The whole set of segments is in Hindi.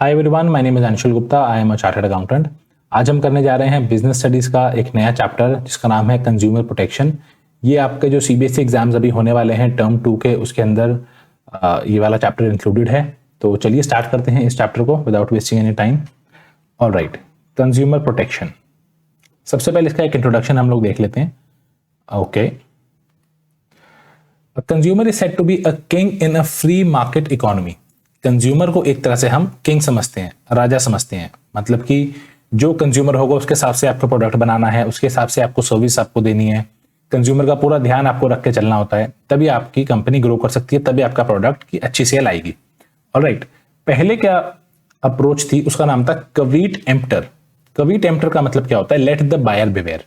Hi everyone, my name is Anshul Gupta. I am a chartered accountant. आज हम करने जा रहे हैं बिजनेस स्टडीज का एक नया चैप्टर जिसका नाम है कंज्यूमर प्रोटेक्शन। ये आपके जो सीबीएसई एग्जाम्स अभी होने वाले हैं टर्म 2 के, उसके अंदर ये वाला चैप्टर इंक्लूडेड है। तो चलिए स्टार्ट करते हैं इस चैप्टर को without wasting any time. Alright, consumer protection. सबसे पहले इसका एक इंट्रोडक्शन हम लोग देख लेते हैं। Okay, consumer is said to be a king in a free market economy. Consumer को एक तरह से हम किंग समझते हैं, राजा समझते हैं। मतलब कि जो कंज्यूमर होगा उसके हिसाब से आपको प्रोडक्ट बनाना है, उसके हिसाब से आपको सर्विस आपको देनी है। कंज्यूमर का पूरा ध्यान आपको रख के चलना होता है, तभी आपकी कंपनी ग्रो कर सकती है, तभी आपका प्रोडक्ट की अच्छी सेल आएगी। ऑलराइट, पहले क्या अप्रोच थी, उसका नाम था कवीट एम्प्टर। कवीट एम्प्टर का मतलब क्या होता है? Let the buyer beware.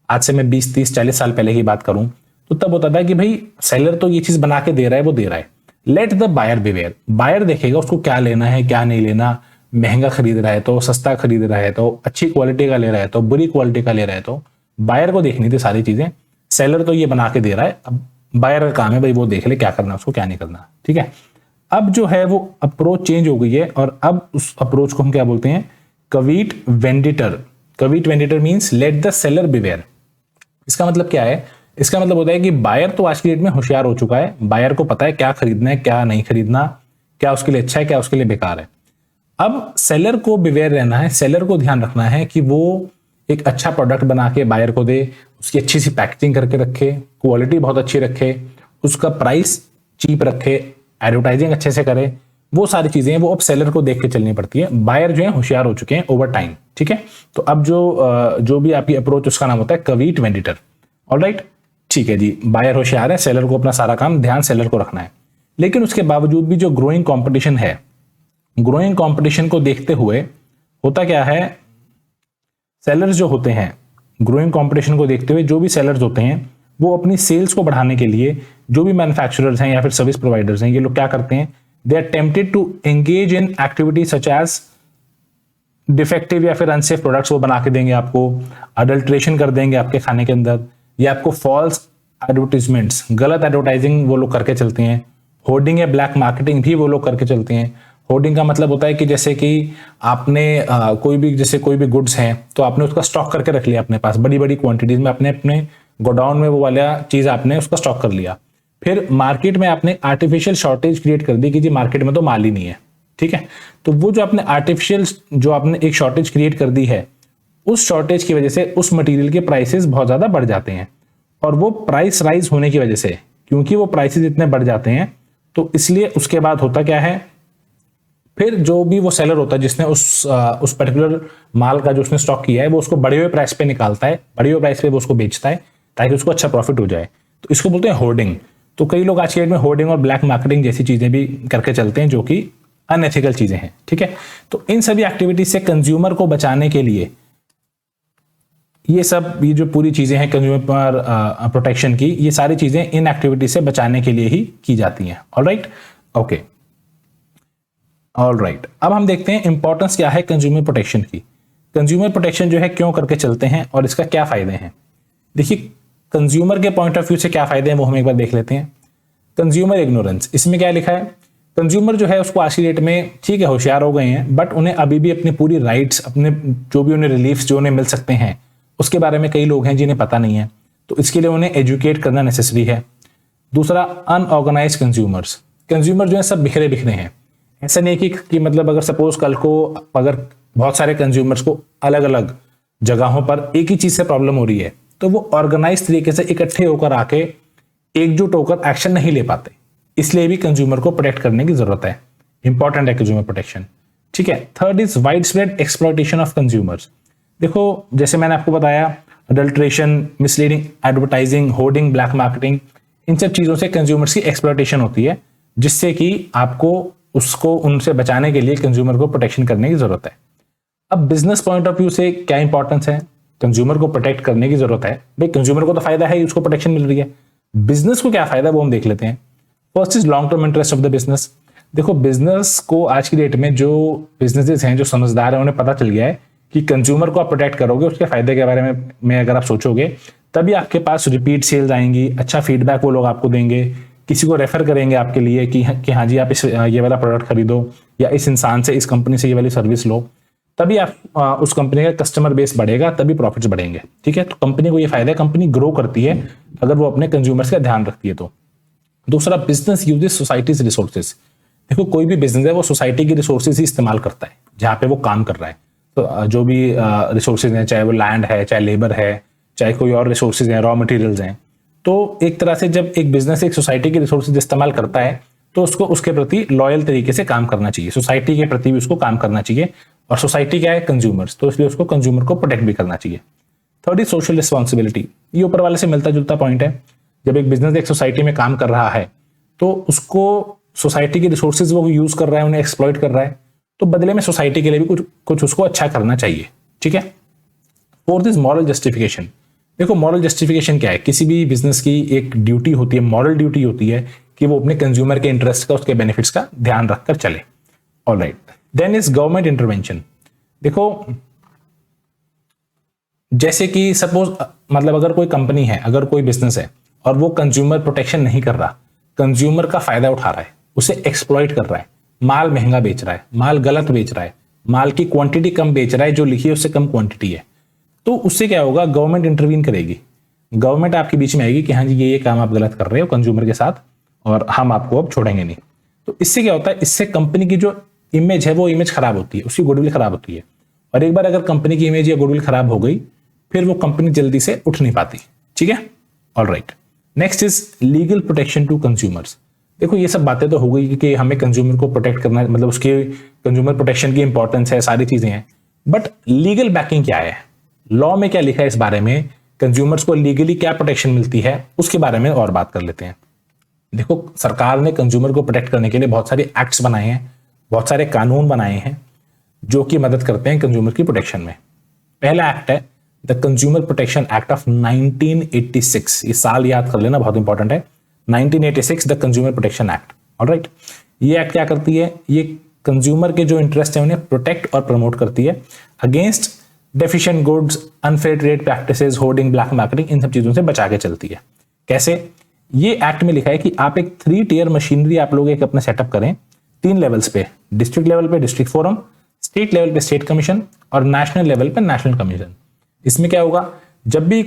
आज से मैं 20, 30, 40 साल पहले की बात करूं तो तब होता था कि भाई सेलर तो ये चीज बना के दे रहा है, वो दे रहा है, let the buyer beware. Buyer देखेगा उसको क्या लेना है क्या नहीं लेना, महंगा खरीद रहा है तो, सस्ता खरीद रहा है तो, अच्छी क्वालिटी का ले रहा है तो, बुरी क्वालिटी का ले रहा है तो, बायर को देखनी थी सारी चीजें। सेलर तो ये बना के दे रहा है, अब बायर का काम है भाई वो देख ले क्या करना है उसको क्या नहीं करना। ठीक है, अब जो है वो अप्रोच चेंज हो गई है और अब उस अप्रोच को हम क्या बोलते हैं? Caveat venditor. Caveat venditor means let the seller beware. इसका मतलब क्या है? इसका मतलब होता है कि बायर तो आज की डेट में होशियार हो चुका है, बायर को पता है क्या खरीदना है क्या नहीं खरीदना, क्या उसके लिए अच्छा है क्या उसके लिए बेकार है। अब सेलर को बिवेयर रहना है, सेलर को ध्यान रखना है कि वो एक अच्छा प्रोडक्ट बना के बायर को दे, उसकी अच्छी सी पैकेजिंग करके रखे, क्वालिटी बहुत अच्छी रखे, उसका प्राइस चीप रखे, एडवर्टाइजिंग अच्छे से करे। वो सारी चीजें वो अब सेलर को देख के चलनी पड़ती है। बायर जो है होशियार हो चुके हैं ओवर टाइम। ठीक है, तो अब जो भी आपकी अप्रोच उसका नाम होता है कवीट वेंडिटर। ऑलराइट, ठीक है जी, बायर होशियार है, सेलर को अपना सारा काम ध्यान सेलर को रखना है। लेकिन उसके बावजूद भी जो ग्रोइंग कंपटीशन है, ग्रोइंग कंपटीशन को देखते हुए होता क्या है, सेलर्स जो होते हैं, ग्रोइंग कंपटीशन को देखते हुए जो भी सेलर्स होते हैं वो अपनी सेल्स को बढ़ाने के लिए जो भी मैन्युफैक्चरर्स हैं या फिर सर्विस प्रोवाइडर्स हैं, ये लोग क्या करते हैं? They are tempted to engage in activity such as defective या फिर अनसेफ प्रोडक्ट्स वो बना के देंगे आपको, अडल्ट्रेशन कर देंगे आपके खाने के अंदर, या आपको फॉल्स एडवर्टीजमेंट्स, गलत एडवर्टाइजिंग वो लोग करके चलते हैं। होर्डिंग या ब्लैक मार्केटिंग भी वो लोग करके चलते हैं। होर्डिंग का मतलब होता है कि जैसे कि आपने कोई भी गुड्स हैं तो आपने उसका स्टॉक करके रख लिया अपने पास बड़ी बड़ी क्वांटिटीज में, अपने गोडाउन में वो वाला चीज आपने उसका स्टॉक कर लिया। फिर मार्केट में आपने आर्टिफिशियल शॉर्टेज क्रिएट कर दी कि जी मार्केट में तो माल ही नहीं है। ठीक है, तो वो जो आपने आर्टिफिशियल जो आपने एक शॉर्टेज क्रिएट कर दी है, उस शॉर्टेज की वजह से उस मटेरियल के प्राइसेस बहुत ज्यादा बढ़ जाते हैं। और वो प्राइस राइज होने की वजह से, क्योंकि वो प्राइसेस इतने बढ़ जाते हैं, तो इसलिए उसके बाद होता क्या है, फिर जो भी वो सेलर होता है जिसने उस पर्टिकुलर माल का जो उसने स्टॉक किया है वो उसको बढ़े हुए प्राइस पे निकालता है, बढ़े हुए प्राइस पे वो उसको बेचता है ताकि उसको अच्छा प्रॉफिट हो जाए। तो इसको बोलते हैं होर्डिंग। तो कई लोग आज के डेट में होर्डिंग और ब्लैक मार्केटिंग जैसी चीजें भी करके चलते हैं जो कि अनएथिकल चीजें हैं। ठीक है, तो इन सभी एक्टिविटीज से कंज्यूमर को बचाने के लिए ये जो पूरी चीजें हैं कंज्यूमर प्रोटेक्शन की, ये सारी चीजें इन एक्टिविटी से बचाने के लिए ही की जाती हैं। ऑलराइट, ओके, ऑलराइट, अब हम देखते हैं इंपॉर्टेंस क्या है कंज्यूमर प्रोटेक्शन की। कंज्यूमर प्रोटेक्शन जो है क्यों करके चलते हैं और इसका क्या फायदे हैं। देखिए, कंज्यूमर के पॉइंट ऑफ व्यू से क्या फायदे हैं वो हम एक बार देख लेते हैं। कंज्यूमर इग्नोरेंस, इसमें क्या लिखा है? कंज्यूमर जो है उसको आज की डेट में ठीक है होशियार हो गए हैं, बट उन्हें अभी भी अपनी पूरी राइट्स, अपने जो भी उन्हें रिलीफ्स जो उन्हें मिल सकते हैं उसके बारे में कई लोग हैं जिन्हें पता नहीं है, तो इसके लिए उन्हें एजुकेट करना नेसेसरी है। दूसरा, अनऑर्गेनाइज कंज्यूमर्स। कंज्यूमर जो है सब बिखरे बिखरे हैं। ऐसा नहीं है कि मतलब अगर सपोज कल को अगर बहुत सारे कंज्यूमर्स को अलग अलग जगहों पर एक ही चीज से प्रॉब्लम हो रही है तो वो ऑर्गेनाइज तरीके से इकट्ठे होकर आके एकजुट होकर एक्शन नहीं ले पाते। इसलिए भी कंज्यूमर को प्रोटेक्ट करने की जरूरत है। इंपॉर्टेंट है कंज्यूमर प्रोटेक्शन। ठीक है, third is widespread exploitation of consumers. देखो, जैसे मैंने आपको बताया, adulteration, misleading advertising, hoarding, black marketing, इन सब चीजों से कंज्यूमर्स की एक्सप्लॉयटेशन होती है, जिससे कि आपको उसको उनसे बचाने के लिए कंज्यूमर को प्रोटेक्शन करने की जरूरत है। अब बिजनेस पॉइंट ऑफ व्यू से क्या इंपॉर्टेंस है? कंज्यूमर को प्रोटेक्ट करने की जरूरत है भाई, कंज्यूमर को तो फायदा है, उसको प्रोटेक्शन मिल रही है। बिजनेस को क्या फायदा वो हम देख लेते हैं। First is long term interest of the business. देखो, बिजनेस को आज की डेट में जो बिजनेसेस हैं, जो समझदार है, उन्हें पता चल गया है कि कंज्यूमर को आप प्रोटेक्ट करोगे, उसके फायदे के बारे में अगर आप सोचोगे, तभी आपके पास रिपीट सेल्स आएंगी, अच्छा फीडबैक वो लोग आपको देंगे किसी को रेफर करेंगे आपके लिए कि हाँ जी आप ये वाला प्रोडक्ट खरीदो या इस इंसान से, इस कंपनी से ये वाली सर्विस लो, तभी आप उस कंपनी का कस्टमर बेस बढ़ेगा, तभी प्रॉफिट्स बढ़ेंगे। ठीक है, तो कंपनी को ये फायदा है, कंपनी ग्रो करती है अगर वो अपने कंज्यूमर्स का ध्यान रखती है तो। दूसरा, बिजनेस यूजेस सोसाइटीज रिसोर्सेज। देखो कोई भी बिजनेस है वो सोसाइटी की रिसोर्सेज ही इस्तेमाल करता है जहां पे वो काम कर रहा है। तो जो भी रिसोर्सेज हैं, चाहे वो लैंड है, चाहे लेबर है, चाहे कोई और रिसोर्सेज हैं, रॉ मटेरियल्स हैं, तो एक तरह से जब एक बिजनेस एक सोसाइटी के रिसोर्सेज इस्तेमाल करता है तो उसको उसके प्रति लॉयल तरीके से काम करना चाहिए, सोसाइटी के प्रति भी उसको काम करना चाहिए। और सोसाइटी क्या है? कंज्यूमर्स, तो इसलिए उसको कंज्यूमर को प्रोटेक्ट भी करना चाहिए। Third is social responsibility. ये ऊपर वाले से मिलता जुलता पॉइंट है। जब एक बिजनेस एक सोसाइटी में काम कर रहा है तो उसको सोसाइटी के रिसोर्सेज वो यूज कर रहा है, उन्हें एक्सप्लॉइट कर रहा है, तो बदले में सोसाइटी के लिए भी कुछ उसको अच्छा करना चाहिए। ठीक है। Fourth is moral justification. देखो मॉरल जस्टिफिकेशन क्या है? किसी भी बिजनेस की एक ड्यूटी होती है, मॉरल ड्यूटी होती है कि वो अपने कंज्यूमर के इंटरेस्ट का, उसके बेनिफिट्स का ध्यान रखकर चले। Alright, then is government intervention. देखो जैसे कि सपोज मतलब अगर कोई कंपनी है, अगर कोई बिजनेस है और वो कंज्यूमर प्रोटेक्शन नहीं कर रहा, कंज्यूमर का फायदा उठा रहा है, उसे एक्सप्लॉइट कर रहा है, माल महंगा बेच रहा है, माल गलत बेच रहा है, माल की क्वांटिटी कम बेच रहा है, जो लिखी है उससे कम क्वांटिटी है, तो उससे क्या होगा? गवर्नमेंट इंटरवीन करेगी। गवर्नमेंट आपके बीच में आएगी कि हाँ जी ये काम आप गलत कर रहे हो कंज्यूमर के साथ और हम आपको अब छोड़ेंगे नहीं। तो इससे क्या होता है? इससे कंपनी की जो इमेज है वो इमेज खराब होती है, उसकी गुडविल खराब होती है। और एक बार अगर कंपनी की इमेज या गुडविल खराब हो गई फिर वो कंपनी जल्दी से उठ नहीं पाती। ठीक है। Alright, next is legal protection to consumers. देखो ये सब बातें तो हो गई कि हमें कंज्यूमर को प्रोटेक्ट करना है, मतलब उसके कंज्यूमर प्रोटेक्शन की इंपॉर्टेंस है, सारी चीजें हैं, बट लीगल बैकिंग क्या है? लॉ में क्या लिखा है इस बारे में? कंज्यूमर्स को लीगली क्या प्रोटेक्शन मिलती है उसके बारे में और बात कर लेते हैं। देखो सरकार ने कंज्यूमर को प्रोटेक्ट करने के लिए बहुत सारे एक्ट्स बनाए हैं, बहुत सारे कानून बनाए हैं जो कि मदद करते हैं कंज्यूमर की प्रोटेक्शन में। पहला एक्ट है the consumer protection act of 1986। ये साल याद कर लेना, बहुत इंपॉर्टेंट है। 1986 the consumer protection act. Alright, ये एक्ट क्या करती है? ये कंज्यूमर के जो इंटरेस्ट है उन्हें प्रोटेक्ट और प्रमोट करती है against deficient goods, unfair trade practices, hoarding, black marketing, इन सब चीजों से बचा के चलती है। कैसे? ये एक्ट में लिखा है कि आप एक 3 टियर मशीनरी आप लोग एक अपना सेटअप करें 3 लेवल्स पे, डिस्ट्रिक्ट लेवल पे डिस्ट्रिक्ट फोरम, स्टेट लेवल पे स्टेट कमीशन और नेशनल लेवल पे नेशनल कमीशन। इसमें क्या होगा? जब भी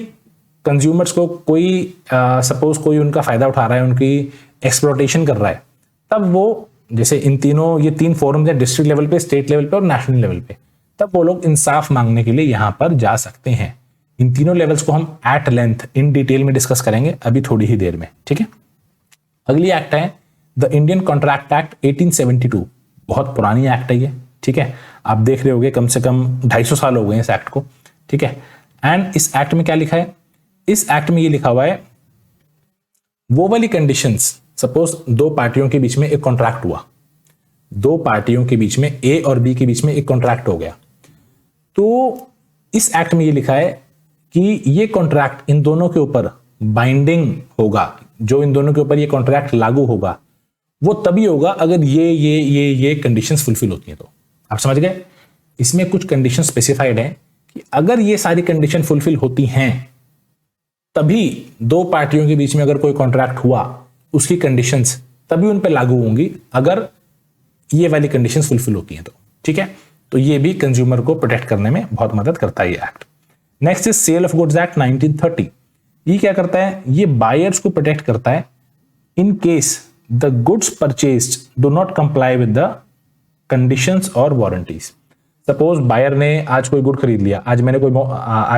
कंज्यूमर्स को कोई सपोज कोई उनका फायदा उठा रहा है, उनकी एक्सप्लॉयटेशन कर रहा है, तब वो जैसे इन तीनों ये 3 फोरम्स है, डिस्ट्रिक्ट लेवल पे, स्टेट लेवल पे और नेशनल लेवल पे, तब वो लोग इंसाफ मांगने के लिए यहां पर जा सकते हैं। इन तीनों लेवल्स को हम एट लेंथ इन डिटेल में डिस्कस करेंगे अभी थोड़ी ही देर में। ठीक है। अगली एक्ट है द इंडियन कॉन्ट्रैक्ट एक्ट 1872। बहुत पुरानी एक्ट है ये। ठीक है, आप देख रहे होगे कम से कम 250 साल हो गए इस एक्ट को। ठीक है। एंड इस एक्ट में क्या लिखा है? इस एक्ट में ये लिखा हुआ है वो वाली कंडीशंस, सपोज 2 पार्टियों के बीच में एक कॉन्ट्रैक्ट हुआ, 2 पार्टियों के बीच में ए और बी के बीच में एक कॉन्ट्रैक्ट हो गया, तो इस एक्ट में ये लिखा है कि ये कॉन्ट्रैक्ट इन दोनों के ऊपर बाइंडिंग होगा। जो इन दोनों के ऊपर ये कॉन्ट्रैक्ट लागू होगा वो तभी होगा अगर ये कंडीशंस फुलफिल होती हैं। तो आप समझ गए? इसमें कुछ कंडीशन स्पेसिफाइड है कि अगर ये सारी कंडीशन फुलफिल होती हैं तभी 2 पार्टियों के बीच में अगर कोई कॉन्ट्रैक्ट हुआ उसकी कंडीशंस तभी उन पर लागू होंगी अगर ये वाली कंडीशंस फुलफिल होती हैं। तो ठीक है, तो ये भी कंज्यूमर को प्रोटेक्ट करने में बहुत मदद करता है ये act. Next is sale of goods act 1930। ये क्या करता है? ये बायर्स को प्रोटेक्ट करता है in case the goods purchased do not comply with the conditions और वारंटीज। सपोज बायर ने आज कोई गुड खरीद लिया, आज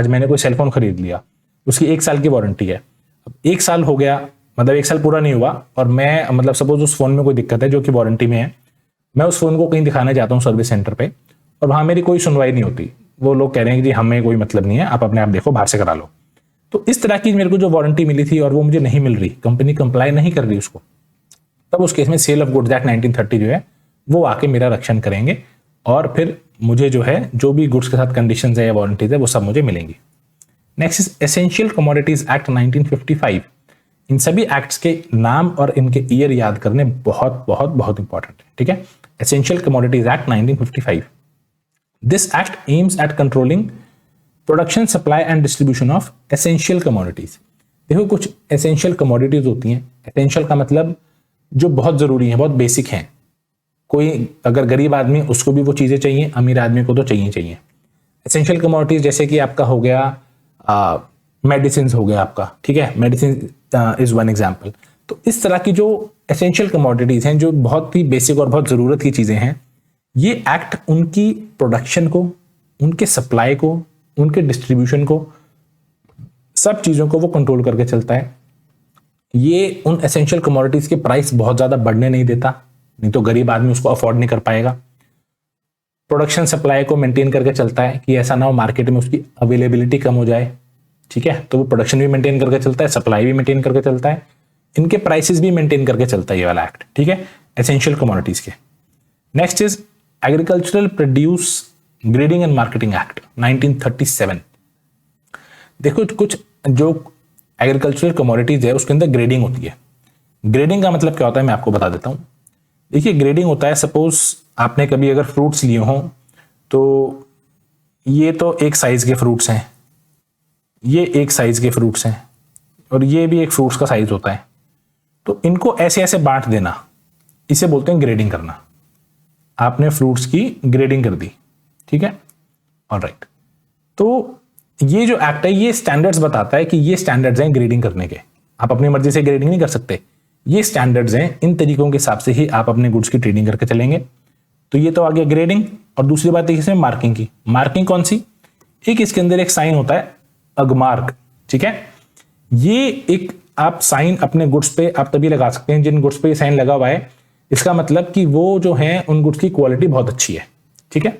मैंने कोई सेलफोन खरीद लिया, उसकी 1 साल की वारंटी है। अब 1 साल हो गया, मतलब 1 साल पूरा नहीं हुआ और मैं मतलब सपोज उस फोन में कोई दिक्कत है जो कि वारंटी में है, मैं उस फोन को कहीं दिखाने जाता हूँ सर्विस सेंटर पे और वहां मेरी कोई सुनवाई नहीं होती। वो लोग कह रहे हैं कि जी हमें कोई मतलब नहीं है, आप अपने आप देखो, बाहर से करा लो। तो इस तरह की मेरे को जो वारंटी मिली थी और वो मुझे नहीं मिल रही, कंपनी कंप्लाई नहीं कर रही उसको, तब उस केस में सेल ऑफ गुड्स एक्ट 1930 जो है वो आके मेरा रक्षण करेंगे और फिर मुझे जो है जो भी गुड्स के साथ कंडीशंस है या वारंटीज है वो सब मुझे मिलेंगी। Next is essential commodities act 1955। इन सभी एक्ट्स के नाम और इनके ईयर याद करने बहुत बहुत बहुत इंपॉर्टेंट है। ठीक है। Essential commodities act 1955। This act aims at controlling production, supply and distribution of essential commodities. देखो कुछ एसेंशियल कमोडिटीज होती हैं, एसेंशियल का मतलब जो बहुत जरूरी है, बहुत बेसिक हैं। कोई अगर गरीब आदमी उसको भी वो चीजें चाहिए, अमीर आदमी को तो चाहिए चाहिए। एसेंशियल कमोडिटीज जैसे कि आपका हो गया मेडिसिन हो गया आपका, ठीक है, मेडिसिन इज वन एग्जाम्पल। तो इस तरह की जो एसेंशियल कमोडिटीज हैं, जो बहुत ही बेसिक और बहुत जरूरत की चीजें हैं, ये एक्ट उनकी प्रोडक्शन को, उनके सप्लाई को, उनके डिस्ट्रीब्यूशन को, सब चीजों को वो कंट्रोल करके चलता है। ये उन एसेंशियल कमोडिटीज के प्राइस बहुत ज्यादा बढ़ने नहीं देता, नहीं तो गरीब आदमी उसको अफोर्ड नहीं कर पाएगा। प्रोडक्शन सप्लाई को मेंटेन करके चलता है कि ऐसा ना हो मार्केट में उसकी अवेलेबिलिटी कम हो जाए, ठीक है। तो वो प्रोडक्शन भी मेंटेन करके चलता है, सप्लाई भी मेंटेन करके चलता है, इनके प्राइसेस भी मेंटेन करके चलता है ये वाला एक्ट, ठीक है, एसेंशियल कमोडिटीज के। Next is agricultural produce grading and marketing act 1937। देखो कुछ जो एग्रीकल्चरल कमोडिटीज है उसके अंदर ग्रेडिंग होती है। ग्रेडिंग का मतलब क्या होता है मैं आपको बता देता हूं। देखिए ग्रेडिंग होता है, सपोज आपने कभी अगर फ्रूट्स लिए हों, तो ये तो एक साइज के फ्रूट्स हैं, ये एक साइज के फ्रूट्स हैं, और ये भी एक फ्रूट्स का साइज होता है। तो इनको ऐसे ऐसे बांट देना, इसे बोलते हैं ग्रेडिंग करना। आपने फ्रूट्स की ग्रेडिंग कर दी, ठीक है, ऑलराइट। तो ये जो एक्ट है ये स्टैंडर्ड्स बताता है कि ये स्टैंडर्ड्स हैं ग्रेडिंग करने के। आप अपनी मर्जी से ग्रेडिंग नहीं कर सकते, ये स्टैंडर्ड्स हैं, इन तरीकों के हिसाब से ही आप अपने गुड्स की ट्रेडिंग करके चलेंगे। तो ये तो आ गया ग्रेडिंग। और दूसरी बात है इसमें मार्किंग की। मार्किंग कौन सी? एक इसके अंदर एक साइन होता है अगमार्क, ठीक है। ये एक आप साइन अपने गुड्स पे आप तभी लगा सकते हैं जिन गुड्स पे ये साइन लगा हुआ है, इसका मतलब कि वो जो है उन गुड्स की क्वालिटी बहुत अच्छी है, ठीक है।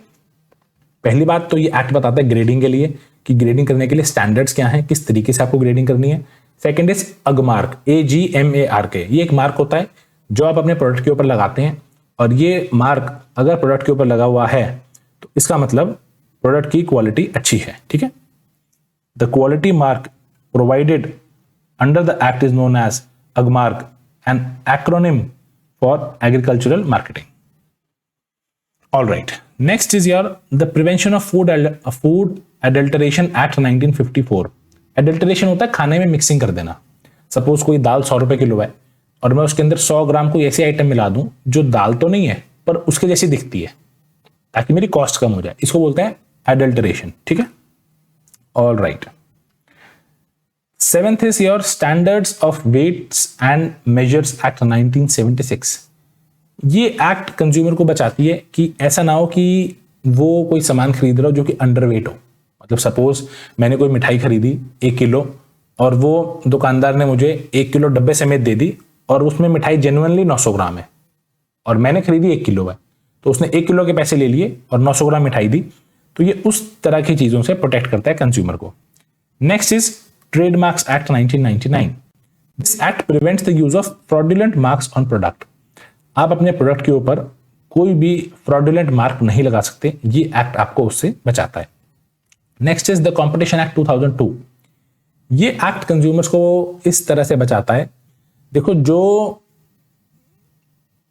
पहली बात तो ये एक्ट बताता है ग्रेडिंग के लिए कि ग्रेडिंग करने के लिए स्टैंडर्ड्स क्या हैं, किस तरीके से आपको ग्रेडिंग करनी है। Second is Agmark, AGMARK। ये एक मार्क होता है जो आप अपने प्रोडक्ट के ऊपर लगाते हैं, और ये मार्क अगर प्रोडक्ट के ऊपर लगा हुआ है तो इसका मतलब प्रोडक्ट की क्वालिटी अच्छी है, ठीक है। The quality mark provided under the act is known as Agmark, an acronym for agricultural marketing. All right, next is your the prevention of food adulteration act 1954। Adulteration होता है खाने में मिक्सिंग कर देना। सपोज कोई दाल 100 रुपए किलो है और मैं उसके अंदर 100 ग्राम कोई ऐसी आइटम मिला दूं जो दाल तो नहीं है पर उसके जैसी दिखती है, ताकि मेरी कॉस्ट कम हो जाए, इसको बोलते हैं एडल्टरेशन, ठीक है। All right, seventh is your standards of weights and measures act 1976। ये एक्ट कंज्यूमर को बचाती है कि ऐसा ना हो कि वो कोई सामान खरीद रहा हो जो कि अंडरवेट हो। मतलब सपोज मैंने कोई मिठाई खरीदी 1 किलो और वो दुकानदार ने मुझे 1 किलो डब्बे समेत दे दी और उसमें मिठाई जेन्युइनली 900 ग्राम है और मैंने खरीदी 1 किलो है, तो उसने 1 किलो के पैसे ले लिए और 900 ग्राम मिठाई दी। तो ये उस तरह की चीजों से प्रोटेक्ट करता है कंज्यूमर को। Next is trademarks act 1999। This act prevents the use of fraudulent marks on product. आप अपने प्रोडक्ट के ऊपर कोई भी फ्रॉडुलेंट मार्क नहीं लगा सकते, ये एक्ट आपको उससे बचाता है। Next is the competition act 2002। ये एक्ट कंज्यूमर्स को इस तरह से बचाता है, देखो जो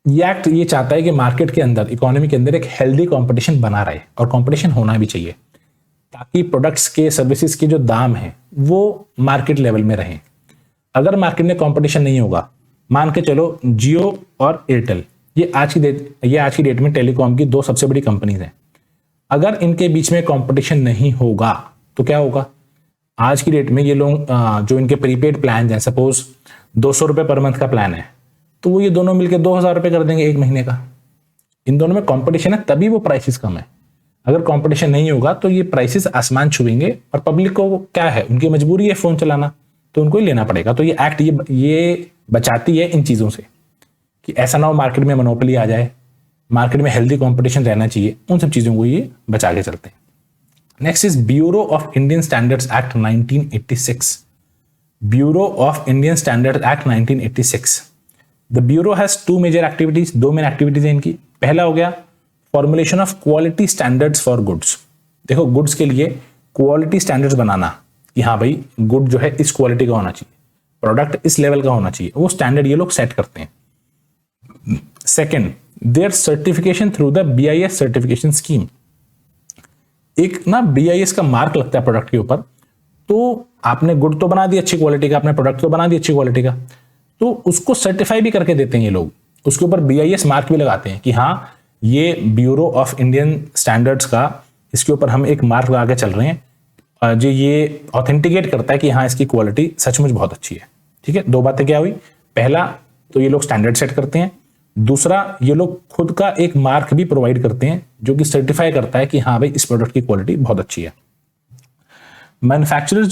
ये एक्ट ये चाहता है कि मार्केट के अंदर, इकोनॉमी के अंदर एक हेल्दी कंपटीशन बना रहे, और कंपटीशन होना भी चाहिए ताकि प्रोडक्ट्स के सर्विसेज के जो दाम हैं वो मार्केट लेवल में रहें। अगर मार्केट में कंपटीशन नहीं होगा, मान के चलो जियो और एयरटेल, ये आज की डेट में टेलीकॉम की 2 सबसे बड़ी कंपनीज हैं। अगर इनके बीच में कंपटीशन नहीं होगा तो क्या होगा? आज की डेट में ये लोग जो इनके प्रीपेड प्लान हैं, सपोज 200 रुपए पर मंथ का प्लान है, तो वो ये दोनों मिलकर 2000 रुपए कर देंगे 1 महीने का। इन दोनों में कंपटीशन है तभी वो प्राइसेस कम है। अगर कंपटीशन नहीं होगा तो ये प्राइसेस आसमान छुएंगे, और पब्लिक को क्या है, उनकी मजबूरी है फोन चलाना, तो उनको ही लेना पड़ेगा। तो ये एक्ट ये बचाती है इन चीजों से कि ऐसा ना हो मार्केट में मोनोपोली आ जाए, मार्केट में हेल्दी कंपटीशन रहना चाहिए, उन सब चीजों को ये बचा के चलते हैं। Next is bureau of Indian standards act 1986। Bureau of Indian standards act 1986। The bureau has 2 major activities, 2 main activities है इनकी। पहला हो गया formulation of quality standards for goods. देखो गुड्स के लिए क्वालिटी स्टैंडर्ड्स बनाना कि हाँ भाई गुड जो है इस क्वालिटी का होना चाहिए, प्रोडक्ट इस लेवल का होना चाहिए, वो स्टैंडर्ड ये लोग सेट करते हैं। Second, there certification through the BIS certification scheme. एक ना BIS का मार्क लगता है प्रोडक्ट के ऊपर, तो आपने गुड तो बना दिया अच्छी क्वालिटी का, आपने प्रोडक्ट तो बना दिया अच्छी क्वालिटी का, तो उसको सर्टिफाई भी करके देते हैं ये लोग, उसके ऊपर BIS मार्क भी लगाते हैं कि हाँ ये ब्यूरो ऑफ इंडियन स्टैंडर्ड्स का, इसके ऊपर हम एक मार्क लगा के चल रहे हैं जो ये ऑथेंटिकेट करता है कि हाँ इसकी क्वालिटी सचमुच बहुत अच्छी है। ठीक है, दो बातें क्या हुई, पहला तो ये लोग स्टैंडर्ड सेट करते हैं, दूसरा ये लोग खुद का एक मार्क भी प्रोवाइड करते हैं जो कि सर्टिफाई करता है कि हाँ भाई इस प्रोडक्ट की क्वालिटी बहुत अच्छी है। मैन्युफैक्चरर्स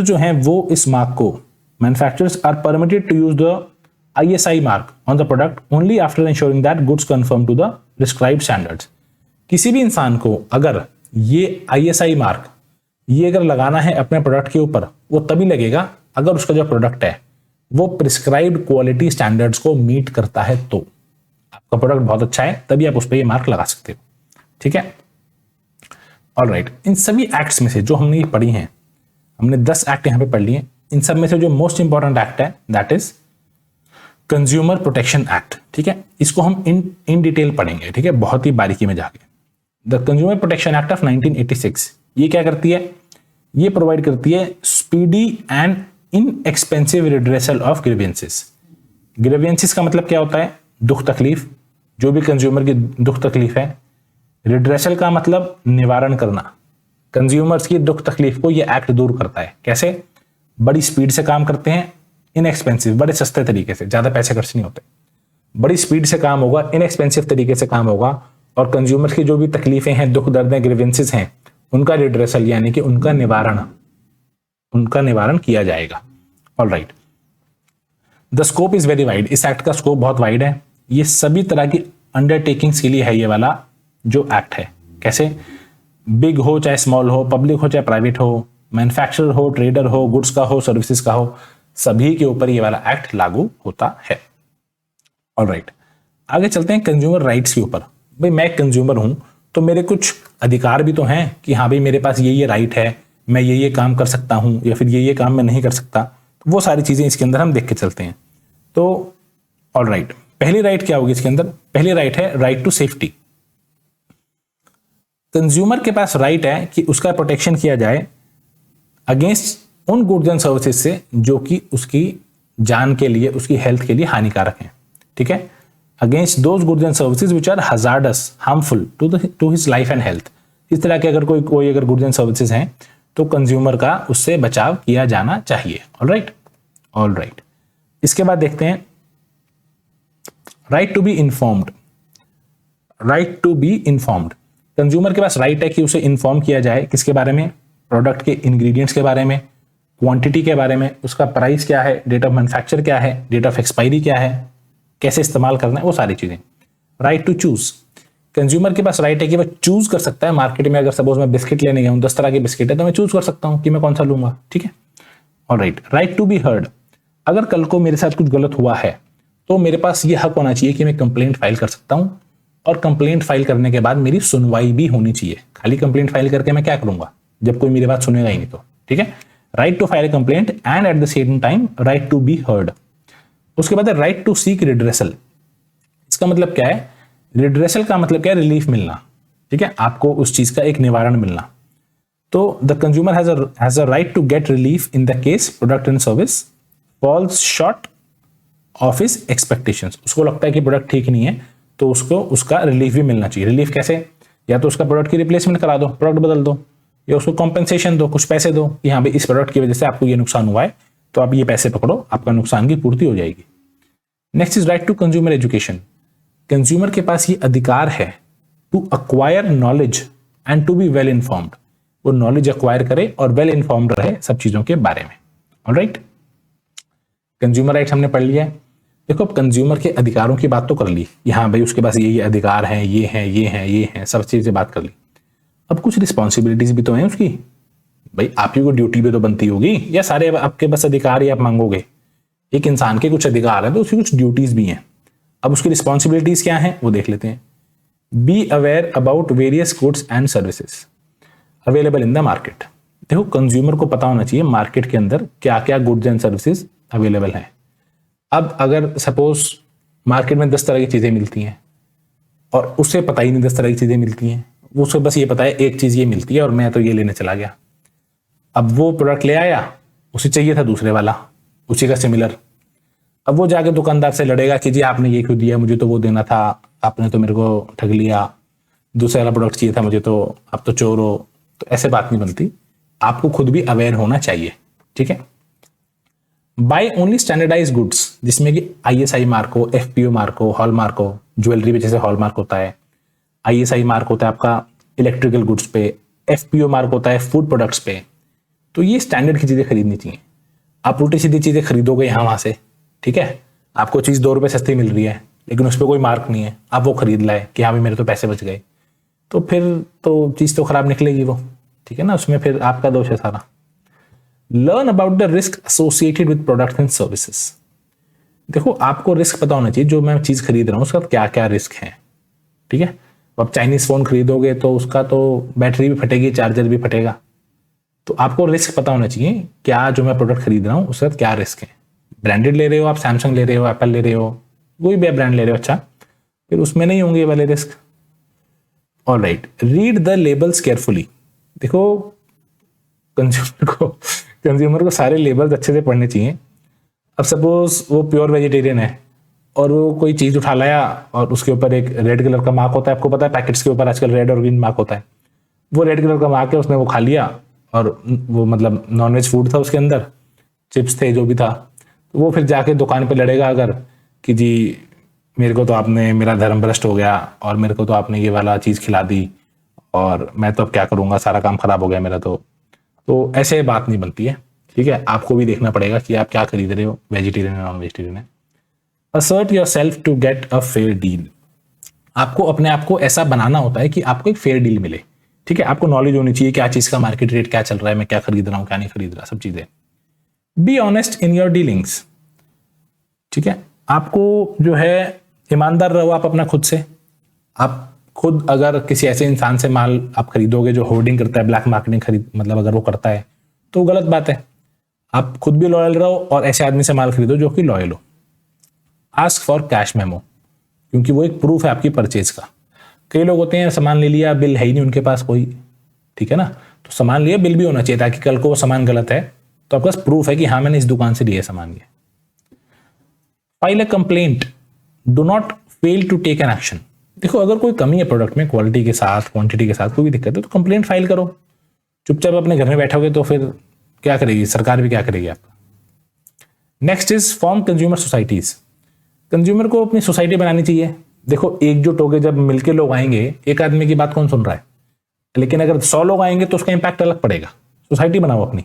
जो हैं वो इस मार्क को, manufacturers are permitted to use the ISI mark on the product only after ensuring that goods conform to the prescribed standards. किसी भी इंसान को अगर ये ISI मार्क ये अगर लगाना है अपने प्रोडक्ट के ऊपर, वो तभी लगेगा अगर उसका जो प्रोडक्ट है वो प्रिस्क्राइब्ड क्वालिटी स्टैंडर्ड्स को मीट करता है, तो आपका प्रोडक्ट बहुत अच्छा है तभी आप उस पर ये मार्क लगा सकते हो। ठीक है, ऑलराइट। इन सभी एक्ट्स में से जो हमने ये पढ़ी हैं, हमने 10 एक्ट यहां पे पढ़ लिए, इन सब में से जो मोस्ट इंपॉर्टेंट एक्ट है that is consumer protection act. ठीक है, इसको हम इन डिटेल पढ़ेंगे, ठीक है, बहुत ही बारीकी में जाके। The consumer protection act of 1986 ये क्या करती है, ये प्रोवाइड करती है speedy and inexpensive redressal of grievances. Grievances का मतलब क्या होता है, दुख तकलीफ, जो भी कंज्यूमर की दुख तकलीफ है। रिड्रेसल का मतलब निवारण करना, कंज्यूमर्स की दुख तकलीफ को ये एक्ट दूर करता है। कैसे, बड़ी स्पीड से काम करते हैं, इनएक्सपेंसिव बड़े सस्ते तरीके से, ज्यादा पैसे खर्च नहीं होते, बड़ी स्पीड से काम होगा, इनएक्सपेंसिव तरीके से काम होगा, और कंज्यूमर की जो भी तकलीफें हैं, दुख दर्द हैं, ग्रीवेंसेस हैं, उनका रिड्रेसल यानी कि उनका निवारण किया जाएगा। Alright, the scope is very wide. इस एक्ट का स्कोप बहुत वाइड है, ये सभी तरह की अंडरटेकिंग्स के लिए है ये वाला जो एक्ट है। कैसे, बिग हो चाहे स्मॉल हो, पब्लिक हो चाहे प्राइवेट हो, मैन्युफैक्चरर हो, ट्रेडर हो, गुड्स का हो, सर्विसेज का हो, सभी के ऊपर ये वाला एक्ट लागू होता है। ऑलराइट, आगे चलते हैं कंज्यूमर राइट्स के ऊपर। भाई मैं कंज्यूमर हूं तो मेरे कुछ अधिकार भी तो हैं कि हाँ भाई मेरे पास ये राइट है, मैं ये काम कर सकता हूं या फिर ये काम मैं नहीं कर सकता, तो वो सारी चीजें इसके अंदर हम देख के चलते हैं। तो ऑलराइट, पहली राइट क्या होगी इसके अंदर, पहली राइट है राइट टू सेफ्टी। कंज्यूमर के पास राइट है कि उसका प्रोटेक्शन किया जाए अगेंस्ट उन गुड्स एंड सर्विसेज से जो कि उसकी जान के लिए, उसकी हेल्थ के लिए हानिकारक हैं। ठीक है, against those goods and services which are hazardous, harmful to his life and health. इस तरह के अगर कोई अगर गुड्स एंड सर्विसेज हैं तो कंज्यूमर का उससे बचाव किया जाना चाहिए। ऑलराइट, इसके बाद देखते हैं right to be informed. Right to be informed, consumer के पास राइट है कि उसे इन्फॉर्म किया जाए किसके बारे में, प्रोडक्ट के इंग्रेडिएंट्स के बारे में, क्वांटिटी के बारे में, उसका प्राइस क्या है, डेट ऑफ मैन्युफैक्चर क्या है, डेट ऑफ एक्सपायरी क्या है, कैसे इस्तेमाल करना है, वो सारी चीजें। राइट टू चूज, कंज्यूमर के पास राइट है कि वह चूज कर सकता है मार्केट में, अगर सपोज मैं बिस्किट लेने गया हूं, 10 तरह के बिस्किट है तो मैं चूज कर सकता हूं कि मैं कौन सा लूंगा। ठीक है, alright. Right to be heard, अगर कल को मेरे साथ कुछ गलत हुआ है तो मेरे पास यह हक होना चाहिए कि मैं कंप्लेंट फाइल कर सकता हूं, और कंप्लेंट फाइल करने के बाद मेरी सुनवाई भी होनी चाहिए। खाली कंप्लेंट फाइल करके मैं क्या करूंगा जब कोई मेरी बात सुनेगा ही नहीं तो। ठीक है, right to file complaint and at the same time right to be heard. उसके बाद है राइट टू सीक रिड्रेसल। इसका मतलब क्या है, रिड्रेसल का मतलब क्या है, रिलीफ मिलना। ठीक है, आपको उस चीज का एक निवारण मिलना। तो the consumer has a right to get relief in the case product and service falls short of his expectations. उसको लगता है कि प्रोडक्ट ठीक नहीं है तो उसको उसका रिलीफ भी मिलना चाहिए। रिलीफ कैसे, या तो उसका प्रोडक्ट की रिप्लेसमेंट करा दो, प्रोडक्ट बदल दो, या उसको कॉम्पेंसेशन दो, कुछ पैसे दो कि हाँ भाई इस प्रोडक्ट की वजह से आपको ये नुकसान हुआ है तो आप ये पैसे पकड़ो, आपका नुकसान की पूर्ति हो जाएगी। Next is right to consumer education. Consumer के पास ये अधिकार है to acquire knowledge and to be well informed. वो नॉलेज अक्वायर करे और वेल इन्फॉर्म्ड रहे सब चीजों के बारे में। ऑलराइट, कंज्यूमर राइट्स हमने पढ़ लिया है। देखो अब कंज्यूमर के अधिकारों की बात तो कर ली, हाँ भाई उसके पास ये अधिकार हैं, ये हैं, सब चीजें बात कर ली। अब कुछ रिस्पॉन्सिबिलिटीज भी तो हैं उसकी। भाई आपकी कोई ड्यूटी भी तो बनती होगी, या सारे आपके बस अधिकार ही आप मांगोगे। एक इंसान के कुछ अधिकार है तो उसकी कुछ ड्यूटीज भी हैं। अब उसकी रिस्पॉन्सिबिलिटीज क्या हैं वो देख लेते हैं। Be aware about various goods and services available in the market. देखो कंज्यूमर को पता होना चाहिए मार्केट के अंदर क्या क्या गुड्स एंड सर्विसेज अवेलेबल हैं। अब अगर सपोज मार्केट में 10 तरह की चीजें मिलती हैं और उसे पता ही नहीं 10 तरह की चीजें मिलती हैं, उसको बस ये पता है एक चीज ये मिलती है और मैं तो ये लेने चला गया। अब वो प्रोडक्ट ले आया, उसे चाहिए था दूसरे वाला उसी का सिमिलर। अब वो जाके दुकानदार से लड़ेगा कि जी आपने ये क्यों दिया, मुझे तो वो देना था, आपने तो मेरे को ठग लिया, दूसरे वाला प्रोडक्ट चाहिए था मुझे, तो आप तो चोर हो। तो ऐसे बात नहीं बनती, आपको खुद भी अवेयर होना चाहिए। ठीक है, बाय ओनली स्टैंडर्डाइज गुड्स जिसमें कि ISI मार्क हो, FPO मार्क हो, हॉल मार्क हो, ज्वेलरी पे जैसे हॉल मार्क होता है, ISI मार्क होता है आपका इलेक्ट्रिकल गुड्स पे, FPO मार्क होता है फूड प्रोडक्ट्स पे। तो ये स्टैंडर्ड की चीजें खरीदनी चाहिए। आप उल्टी सीधी चीजें खरीदोगे यहाँ वहां से, ठीक है, आपको चीज 2 रुपए सस्ती मिल रही है लेकिन उस पर कोई मार्क नहीं है, आप वो खरीद लाए कि हाँ भाई मेरे तो पैसे बच गए, तो फिर तो चीज तो खराब निकलेगी वो। ठीक है ना, उसमें फिर आपका दोष है सारा। Learn about the risk associated with products and services. देखो आपको रिस्क पता होना चाहिए, जो मैं चीज खरीद रहा हूँ उसका क्या क्या रिस्क है। ठीक है, आप चाइनीज फोन खरीदोगे तो उसका तो बैटरी भी फटेगी, चार्जर भी फटेगा। तो आपको रिस्क पता होना चाहिए, क्या जो मैं प्रोडक्ट खरीद रहा हूँ उसका क्या रिस्क है। ब्रांडेड ले रहे हो आप, सैमसंग ले रहे हो, एप्पल ले रहे हो, कोई भी ब्रांड ले रहे हो, अच्छा, फिर उसमें नहीं होंगे ये वाले risk. Alright, read the labels carefully. देखो कंज्यूमर को सारे लेबल्स अच्छे से पढ़ने चाहिए। अब सपोज वो प्योर वेजिटेरियन है और वो कोई चीज उठा लाया और उसके ऊपर एक रेड कलर का मार्क होता है, आपको पता है पैकेट्स के ऊपर आजकल रेड और ग्रीन मार्क होता है, वो रेड कलर का मार्क है, उसने वो खा लिया और वो मतलब नॉनवेज फूड था उसके अंदर, चिप्स थे जो भी था, तो वो फिर जाके दुकान पे लड़ेगा अगर कि जी मेरे को तो आपने, मेरा धर्म भ्रष्ट हो गया और मेरे को तो आपने ये वाला चीज़ खिला दी और मैं तो अब क्या करूँगा, सारा काम खराब हो गया मेरा। तो ऐसे बात नहीं बनती है। ठीक है, आपको भी देखना पड़ेगा कि आप क्या खरीद रहे हो, वेजिटेरियन है नॉन वेजिटेरियन है। Assert yourself to get a fair deal. आपको अपने आप को ऐसा बनाना होता है कि आपको एक फेयर डील मिले। ठीक है, आपको नॉलेज होनी चाहिए क्या चीज़ का मार्केट रेट क्या चल रहा है, मैं क्या खरीद रहा हूँ क्या नहीं खरीद रहा, सब चीज़ें। Be honest in your dealings. ठीक है, आपको जो है ईमानदार रहो आप अपना खुद से। आप खुद अगर किसी ऐसे इंसान से माल आप खरीदोगे जो होर्डिंग करता है, ब्लैक मार्केटिंग खरीद मतलब अगर वो करता है तो गलत बात है। आप खुद भी लॉयल रहो और ऐसे आदमी से माल खरीदो जो कि लॉयल हो। आस्क फॉर कैश मेमो, क्योंकि वो एक प्रूफ है आपकी परचेज का। कई लोग होते हैं सामान ले लिया, बिल है ही नहीं उनके पास कोई, ठीक है ना, तो सामान लिया, बिल भी होना चाहिए ताकि कल को वो सामान गलत है तो आपके पास प्रूफ है कि हाँ मैंने इस दुकान से लिया सामान। ये file a complaint, do not fail to take an action. देखो अगर कोई कमी है प्रोडक्ट में, क्वालिटी के साथ क्वांटिटी के साथ कोई भी दिक्कत है तो कंप्लेंट फाइल करो। चुपचाप अपने घर में बैठोगे तो फिर क्या करेगी सरकार, भी क्या करेगी आपका। Next is form consumer societies. Consumer को अपनी सोसाइटी बनानी चाहिए। देखो एकजुट होकर जब मिलके लोग आएंगे, एक आदमी की बात कौन सुन रहा है, लेकिन अगर 100 लोग आएंगे तो उसका इंपैक्ट अलग पड़ेगा। सोसाइटी बनाओ अपनी,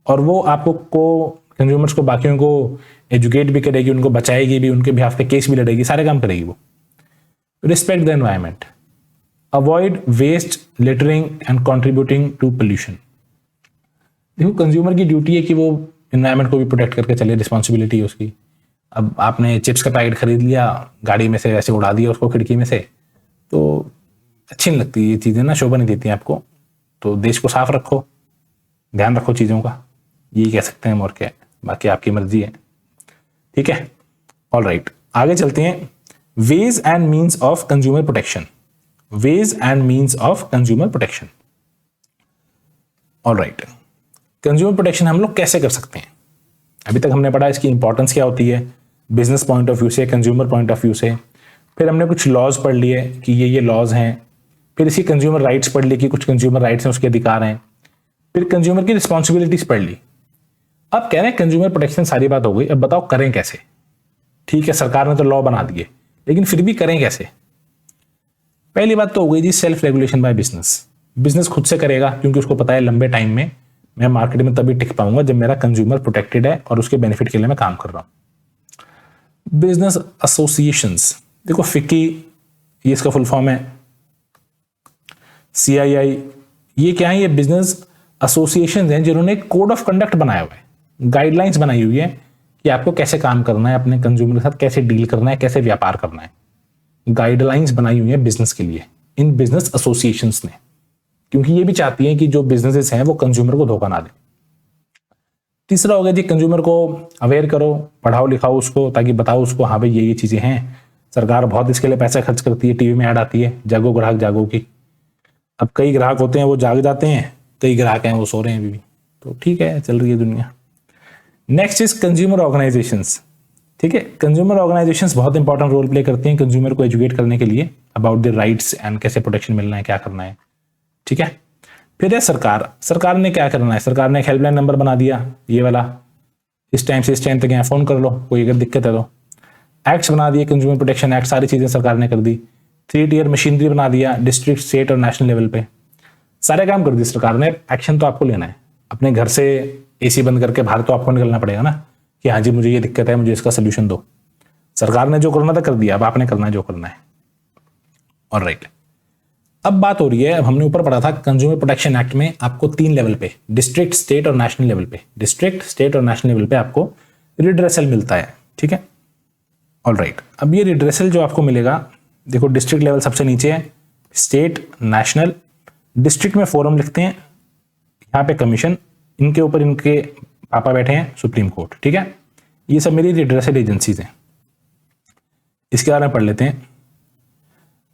और वो आपको कंज्यूमर्स को बाकियों को एजुकेट भी करेगी, उनको बचाएगी भी, उनके बिहाफ पे केस भी लड़ेगी, सारे काम करेगी वो। Respect the environment, avoid waste, littering and contributing to pollution. देखो कंज्यूमर की ड्यूटी है कि वो एनवायरमेंट को भी प्रोटेक्ट करके चले, रिस्पॉन्सिबिलिटी है उसकी। अब आपने चिप्स का पैकेट खरीद लिया, गाड़ी में से ऐसे उड़ा दिया उसको खिड़की में से, तो अच्छी नहीं लगती ये चीज़ें ना, शोभा नहीं देती आपको। तो देश को साफ रखो, ध्यान रखो चीज़ों का, यही कह सकते हैं और क्या, बाकी आपकी मर्जी है। ठीक है, ऑल राइट, आगे चलते हैं। Ways and means of consumer protection. Ways and means of consumer protection. All right, consumer protection हम लोग कैसे कर सकते हैं। अभी तक हमने पढ़ा इसकी इंपॉर्टेंस क्या होती है बिजनेस पॉइंट ऑफ व्यू से, कंज्यूमर पॉइंट ऑफ व्यू से। फिर हमने कुछ लॉज पढ़ लिए कि ये लॉज हैं। फिर इसकी कंज्यूमर राइट्स पढ़ ली कि कुछ कंज्यूमर राइट्स हैं, उसके अधिकार हैं। फिर कंज्यूमर की रिस्पॉन्सिबिलिटीज पढ़ ली। अब कह रहे हैं कंज्यूमर प्रोटेक्शन सारी बात हो गई, अब बताओ करें कैसे। ठीक है, सरकार ने तो लॉ बना दिए, लेकिन फिर भी करें कैसे। पहली बात तो हो गई जी self regulation by business. Business खुद से करेगा, क्योंकि उसको पता है लंबे टाइम में मैं मार्केट में तभी टिक पाऊंगा जब मेरा कंज्यूमर प्रोटेक्टेड है और उसके बेनिफिट के लिए मैं काम कर रहा हूं। बिजनेस एसोसिएशंस, देखो फिक्की ये इसका फुल फॉर्म है, CII ये क्या है, ये बिजनेस एसोसिएशंस हैं जिन्होंने एक कोड ऑफ कंडक्ट बनाया हुआ है, गाइडलाइंस बनाई हुई है कि आपको कैसे काम करना है, अपने कंज्यूमर के साथ कैसे डील करना है, कैसे व्यापार करना है। गाइडलाइंस बनाई हुई है बिजनेस के लिए इन बिजनेस एसोसिएशंस ने, क्योंकि ये भी चाहती हैं कि जो बिजनेसेस हैं वो कंज्यूमर को धोखा ना दे। तीसरा हो गया जी कंज्यूमर को अवेयर करो, पढ़ाओ लिखाओ उसको, ताकि बताओ उसको हाँ भाई ये चीजें हैं, सरकार बहुत इसके लिए पैसा खर्च करती है, टीवी में ऐड आती है, जागो ग्राहक जागो की। अब कई ग्राहक होते हैं वो जाग जाते हैं, कई ग्राहक हैं वो सो रहे हैं अभी भी, तो ठीक है, चल रही है दुनिया। Next is consumer organisations. ठीक है, कंज्यूमर ऑर्गेनाइजेशंस बहुत इंपॉर्टेंट रोल प्ले करती हैं कंज्यूमर को एजुकेट करने के लिए अबाउट द राइट्स एंड कैसे प्रोटेक्शन मिलना है, क्या करना है। ठीक है, फिर है सरकार। सरकार ने क्या करना है, सरकार ने एक हेल्पलाइन नंबर बना दिया, ये वाला, इस टाइम से इस टाइम तक यहाँ फोन कर लो, कोई अगर दिक्कत है तो। एक्ट्स बना दिए, कंज्यूमर प्रोटेक्शन एक्ट, सारी चीजें सरकार ने कर दी। 3 टियर मशीनरी बना दिया डिस्ट्रिक्ट, स्टेट और नेशनल लेवल पे, सारे काम कर दिए सरकार ने। एक्शन तो आपको लेना है, अपने घर से एसी बंद करके बाहर तो आपको निकलना पड़ेगा ना, कि हाँ जी मुझे ये दिक्कत है, मुझे इसका सोल्यूशन दो। सरकार ने जो करना था कर दिया, अब आपने करना है जो करना है। ऑलराइट, अब बात हो रही है, अब हमने ऊपर पढ़ा था कंज्यूमर प्रोटेक्शन एक्ट में आपको 3 लेवल पे, डिस्ट्रिक्ट, स्टेट और नेशनल लेवल पे, डिस्ट्रिक्ट, स्टेट और नेशनल लेवल पे आपको रिड्रेसल मिलता है। ठीक है, ऑलराइट, अब ये रिड्रेसल जो आपको मिलेगा, देखो डिस्ट्रिक्ट लेवल सबसे नीचे है, स्टेट, नेशनल। डिस्ट्रिक्ट में फोरम लिखते हैं, यहाँ पे कमीशन, इनके ऊपर इनके पापा बैठे हैं सुप्रीम कोर्ट। ठीक है, ये सब मेरी रिड्रेसल एजेंसीज हैं। इसके बारे में पढ़ लेते हैं।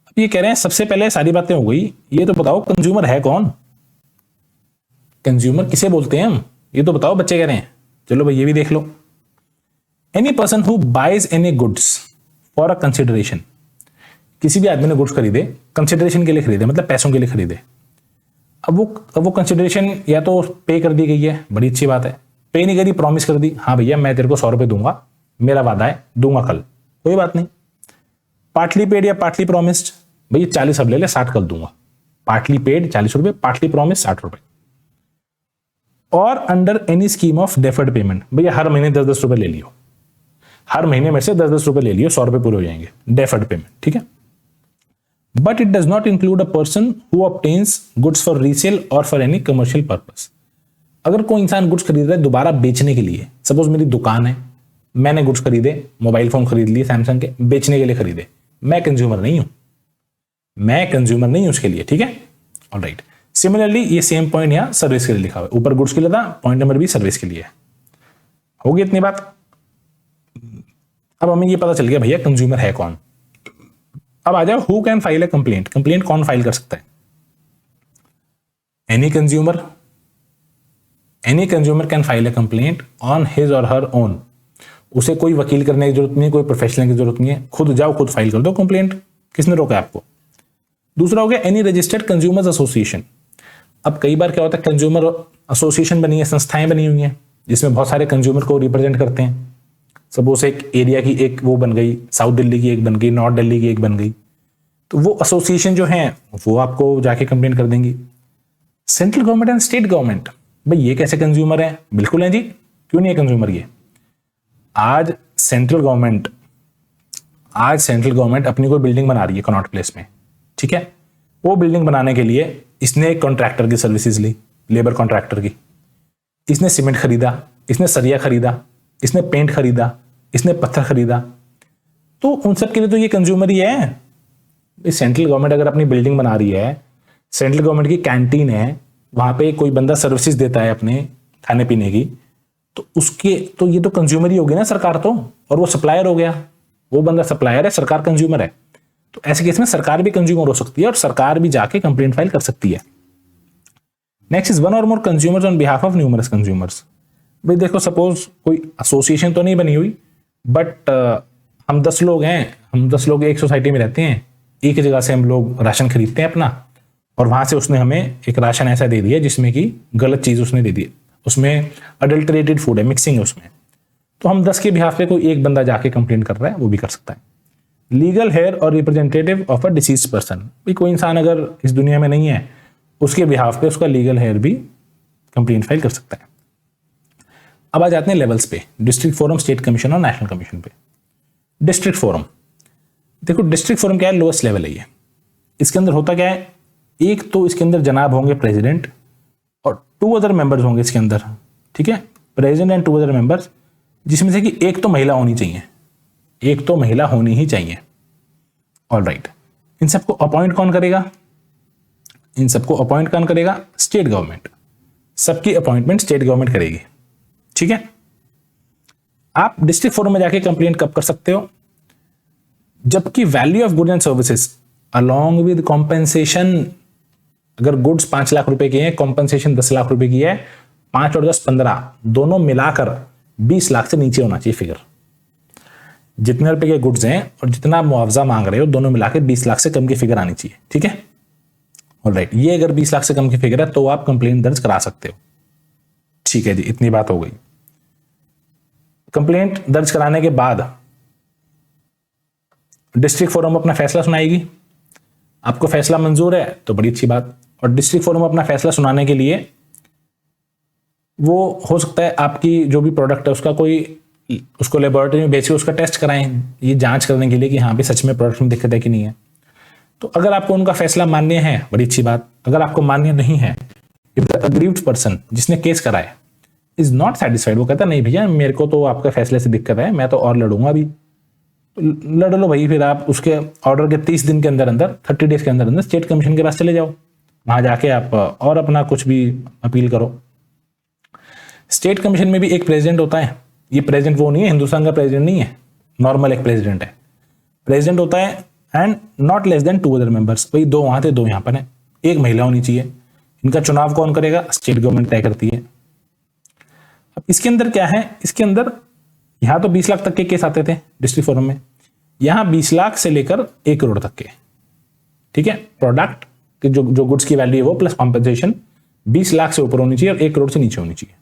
अब ये कह रहे हैं सबसे पहले सारी बातें हो गई, ये तो बताओ कंज्यूमर है कौन, कंज्यूमर किसे बोलते हैं हम, ये तो बताओ, बच्चे कह रहे हैं। चलो भाई ये भी देख लो। Any person who buys any goods for a consideration, किसी भी आदमी ने गुड्स खरीदे कंसिडरेशन के लिए खरीदे, मतलब पैसों के लिए खरीदे। अब वो कंसिडरेशन या तो पे कर दी गई है, बड़ी अच्छी बात है। पे नहीं करी, प्रॉमिस कर दी, हाँ भैया मैं तेरे को 100 रुपए दूंगा, मेरा वादा है, दूंगा कल, कोई बात नहीं। पार्टली पेड या पार्टली प्रॉमिस्ड, भैया 40 अब ले ले, 60 कल दूंगा। पार्टली पेड 40 रुपए, पार्टली प्रॉमिस 60 रुपए। और under any scheme of deferred payment, भैया हर महीने 10-10 रुपए ले लियो, हर महीने में से 10-10 रुपए ले लियो, 100 रुपए पूरे हो जाएंगे, डेफर्ड पेमेंट। ठीक है, but it does not include a person who obtains goods for resale और फॉर एनी कमर्शियल पर्पस। अगर कोई इंसान गुड्स खरीद रहा है दोबारा बेचने के लिए, सपोज मेरी दुकान है, मैंने गुड्स खरीदे, मोबाइल फोन खरीद लिए सैमसंग के, बेचने के लिए खरीदे, मैं कंज्यूमर नहीं हूं, मैं कंज्यूमर नहीं हूं उसके लिए। ठीक है, ऑलराइट। सिमिलरली ये सेम पॉइंट यहां सर्विस के लिए लिखा हुआ है, ऊपर गुड्स के लिए था, पॉइंट नंबर भी सर्विस के लिए है। होगी इतनी बात। अब हमें ये पता चल गया भैया कंज्यूमर है कौन। अब आ जाओ, who can file a complaint, complaint कौन फाइल कर सकता है। Any consumer, any consumer can file a complaint on his और हर ओन। उसे कोई वकील करने की जरूरत नहीं है, कोई प्रोफेशनल की जरूरत नहीं है, खुद जाओ खुद फाइल कर दो कंप्लेंट, किसने रोका आपको। दूसरा हो गया एनी रजिस्टर्ड कंज्यूमर्स एसोसिएशन। अब कई बार क्या होता है, कंज्यूमर एसोसिएशन बनी है, संस्थाएं बनी हुई हैं जिसमें बहुत सारे कंज्यूमर को रिप्रेजेंट करते हैं। सपोज एक एरिया की एक वो बन गई, साउथ दिल्ली की एक बन गई, नॉर्थ दिल्ली की एक बन गई, तो वो एसोसिएशन जो है वो आपको जाके कंप्लेंट कर देंगी। Central government and state government, भाई ये कैसे कंज्यूमर है, बिल्कुल है जी, क्यों नहीं है कंज्यूमर ये। आज सेंट्रल गवर्नमेंट अपनी कोई बिल्डिंग बना रही है कनॉट प्लेस में। ठीक है, वो बिल्डिंग बनाने के लिए इसने एक कॉन्ट्रैक्टर की सर्विसेज ली, लेबर कॉन्ट्रैक्टर की, इसने सीमेंट खरीदा, इसने सरिया खरीदा, इसने पेंट खरीदा, इसने पत्थर खरीदा, तो उन सब के लिए तो ये कंज्यूमर ही है। सेंट्रल गवर्नमेंट अगर अपनी बिल्डिंग बना रही है, सेंट्रल गवर्नमेंट की कैंटीन है, वहां पे कोई बंदा सर्विसेज देता है अपने खाने पीने की, तो उसके तो ये तो कंज्यूमर ही होगी ना सरकार तो, और वो सप्लायर हो गया, वो बंदा सप्लायर है, सरकार कंज्यूमर है। तो ऐसे केस में सरकार भी कंज्यूमर हो सकती है और सरकार भी जाके कंप्लेंट फाइल कर सकती है। Next is one or more consumers on behalf of numerous consumers. भाई देखो सपोज कोई एसोसिएशन तो नहीं बनी हुई, बट हम 10 लोग हैं, हम 10 लोग एक सोसाइटी में रहते हैं, एक जगह से हम लोग राशन खरीदते हैं अपना, और वहां से उसने हमें एक राशन ऐसा दे दिया जिसमें कि गलत चीज उसने दे दी, उसमें अडल्टरेटेड फूड है, मिक्सिंग है उसमें, तो हम 10 के बिहाफ पे कोई एक बंदा जाके कंप्लेंट कर रहा है, वो भी कर सकता है। लीगल हेयर और representative of a deceased person, भाई कोई इंसान अगर इस दुनिया में नहीं है, उसके बिहाफ पे उसका लीगल हेयर भी कंप्लेंट फाइल कर सकता है। अब आ जाते हैं लेवल्स पे, डिस्ट्रिक्ट फोरम, स्टेट कमीशन और नेशनल कमीशन पे। डिस्ट्रिक्ट फोरम, देखो डिस्ट्रिक्ट फोरम क्या है, लोएस्ट लेवल है ये। इसके अंदर होता क्या है, एक तो इसके अंदर जनाब होंगे प्रेसिडेंट और 2 अदर मेंबर्स होंगे इसके अंदर। ठीक है, प्रेसिडेंट एंड 2 अदर मेंबर्स, जिसमें से कि एक तो महिला होनी चाहिए, एक तो महिला होनी ही चाहिए। ऑलराइट, इन सबको अपॉइंट कौन करेगा, इन सबको अपॉइंट कौन करेगा, स्टेट गवर्नमेंट। सबकी अपॉइंटमेंट स्टेट गवर्नमेंट करेगी। ठीक है, आप डिस्ट्रिक्ट फोरम में जाके कंप्लेंट कब कर सकते हो, जबकि value of goods and services along with compensation अगर गुड्स 5 लाख रुपए की है, कॉम्पनसेशन 10 लाख रुपए की है, 5 और 10 15 दोनों मिलाकर 20 लाख से नीचे होना चाहिए फिगर। जितने रुपए के गुड्स हैं और जितना मुआवजा मांग रहे हो दोनों मिलाकर 20 लाख से कम की फिगर आनी चाहिए। ठीक है, ऑलराइट। ये अगर 20 लाख से कम की फिगर है तो आप कंप्लेंट दर्ज करा सकते हो। ठीक है जी, इतनी बात हो गई। कंप्लेंट दर्ज कराने के बाद डिस्ट्रिक्ट फोरम अपना फैसला सुनाएगी। आपको फैसला मंजूर है तो बड़ी अच्छी बात। और डिस्ट्रिक्ट फोरम अपना फैसला सुनाने के लिए वो हो सकता है आपकी जो भी प्रोडक्ट है उसका कोई उसको लेबोरेटरी में भेज के उसका टेस्ट कराएं, ये जांच करने के लिए कि हाँ भी सच में प्रोडक्ट में दिक्कत है कि नहीं है। तो अगर आपको उनका फैसला मान्य है बड़ी अच्छी बात। अगर आपको मान्य नहीं है, इफ द अग्रीव्ड पर्सन जिसने केस कराया इज नॉट सेटिस्फाइड, वो कहता नहीं भैया मेरे को तो आपके फैसले से दिक्कत है, मैं तो और लड़ूंगा अभी, तो लड़ लो भाई। फिर आप उसके ऑर्डर के 30 दिन के अंदर अंदर 30 डेज के अंदर अंदर स्टेट कमीशन के पास चले जाओ, वहां जाके आप और अपना कुछ भी अपील करो। स्टेट कमीशन में भी एक प्रेसिडेंट होता है। ये प्रेसिडेंट वो नहीं है, हिंदुस्तान का प्रेसिडेंट नहीं है, नॉर्मल एक प्रेसिडेंट है। प्रेसिडेंट होता है and not less then 2 other members. भाई 2 वहां थे 2 यहां पर है, एक महिला होनी चाहिए। इनका चुनाव कौन करेगा? स्टेट गवर्नमेंट तय करती है। अब इसके अंदर क्या है, इसके अंदर यहां तो 20 लाख तक के केस आते थे डिस्ट्रिक्ट फोरम में, यहां 20 लाख से लेकर 1 करोड़ तक के। ठीक है, प्रोडक्ट की जो गुड्स की वैल्यू है वो प्लस कॉम्पनसेशन 20 लाख से ऊपर होनी चाहिए और 1 करोड़ से नीचे होनी चाहिए।